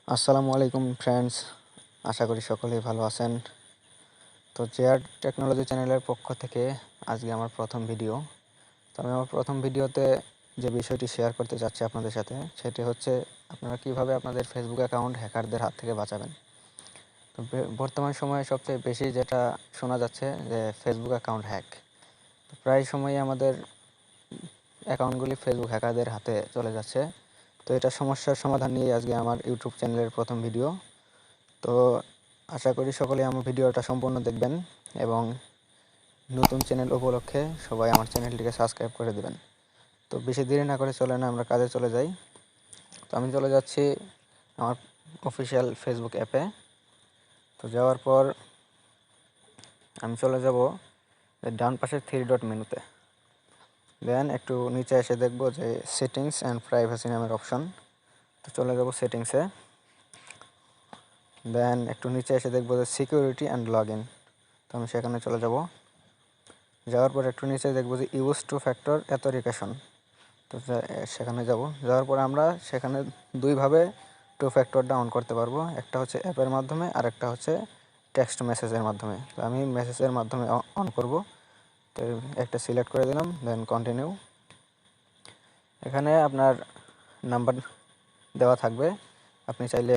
আসসালামু আলাইকুম ফ্রেন্ডস, আশা করি সকলেই ভালো আছেন। তো জেআর টেকনোলজি চ্যানেলের পক্ষ থেকে আজকে আমার প্রথম ভিডিও। তো আমি আমার প্রথম ভিডিওতে যে বিষয়টি শেয়ার করতে যাচ্ছি আপনাদের সাথে, সেটি হচ্ছে আপনারা কিভাবে আপনাদের ফেসবুক অ্যাকাউন্ট হ্যাকারদের হাত থেকে বাঁচাবেন। তো বর্তমান সময়ে সবচেয়ে বেশি যেটা শোনা যাচ্ছে যে ফেসবুক অ্যাকাউন্ট হ্যাক। তো প্রায় সময়ই আমাদের অ্যাকাউন্টগুলি ফেসবুক হ্যাকারদের হাতে চলে যাচ্ছে। তো এটা সমস্যার সমাধান নিয়ে আজকে আমার ইউটিউব চ্যানেলের প্রথম ভিডিও। তো আশা করি সকলেই আমার ভিডিওটা সম্পূর্ণ দেখবেন এবং নতুন চ্যানেল উপলক্ষে সবাই আমার চ্যানেলটিকে সাবস্ক্রাইব করে দেবেন। তো বেশি দেরি না করে চলেন আমরা কাজে চলে যাই। তো আমি চলে যাচ্ছি আমার অফিসিয়াল ফেসবুক অ্যাপে। তো যাওয়ার পর আমি চলে যাব ডান পাশের 3 ডট মেনুতে। দেন একটু নিচে এসে দেখব যে সেটিংস অ্যান্ড প্রাইভেসি নামের অপশন। তো চলে যাব সেটিংসে। দেন একটু নিচে এসে দেখব যে সিকিউরিটি অ্যান্ড লগ ইন। তো আমি সেখানে চলে যাব। যাওয়ার পর একটু নিচে দেখব যে ইউজ টু ফ্যাক্টর অথেন্টিকেশন। তো সেখানে যাব। যাওয়ার পর আমরা সেখানে দুইভাবে টু ফ্যাক্টরটা অন করতে পারবো। একটা হচ্ছে অ্যাপের মাধ্যমে আর একটা হচ্ছে টেক্সট মেসেজের মাধ্যমে। তো আমি মেসেজের মাধ্যমে অন করব। তো একটা সিলেক্ট করে দিলাম, দেন কন্টিনিউ। এখানে আপনার নাম্বার দেওয়া থাকবে। আপনি চাইলে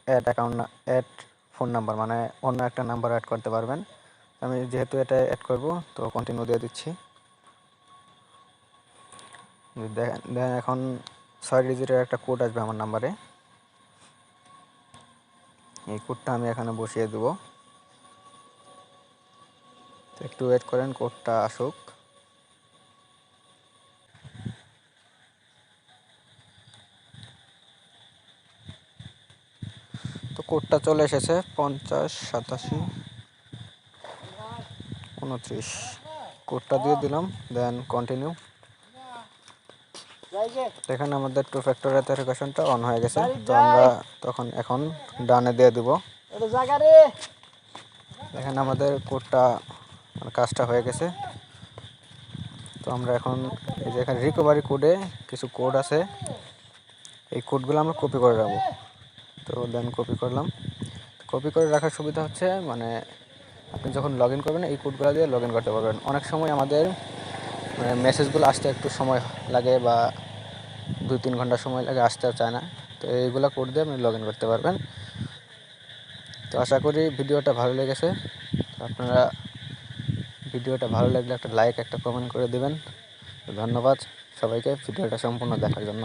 অ্যাড ফোন নাম্বার মানে অন্য একটা নাম্বার অ্যাড করতে পারবেন। আমি যেহেতু এটা অ্যাড করব, তো কন্টিনিউ দিয়ে দিচ্ছি। দেখেন এখন 6 ডিজিটের একটা কোড আসবে আমার নাম্বারে। এই কোডটা আমি এখানে বসিয়ে দেব। তো একটু ওয়েট করেন, কোডটা আসুক। তো কোডটা চলে এসেছে 50 87 29। কোডটা দিয়ে দিলাম, দেন কন্টিনিউ। দেখেন আমাদের টু ফ্যাক্টর অথেন্টিকেশনটা অন হয়ে গেছে। তো আমরা এখন ডানে দিয়ে দেব। দেখেন আমাদের কোডটা কাজটা হয়ে গেছে। তো আমরা এখন এই যে এখানে রিকভারি কোডে কিছু কোড আছে, এই কোডগুলো আমরা কপি করে রাখবো। তো দেন কপি করলাম। কপি করে রাখার সুবিধা হচ্ছে মানে আপনি যখন লগ ইন করবেন এই কোডগুলো দিয়ে লগ ইন করতে পারবেন। অনেক সময় আমাদের মানে মেসেজগুলো আসতে একটু সময় লাগে বা 2-3 ঘন্টা সময় লাগে, আসতেও চায় না। তো এইগুলো কোড দিয়ে আপনি লগ ইন করতে পারবেন। তো আশা করি ভিডিওটা ভালো লেগেছে। আপনারা ভিডিওটা ভালো লাগলে একটা লাইক একটা কমেন্ট করে দেবেন। ধন্যবাদ সবাইকে ভিডিওটা সম্পূর্ণ দেখার জন্য।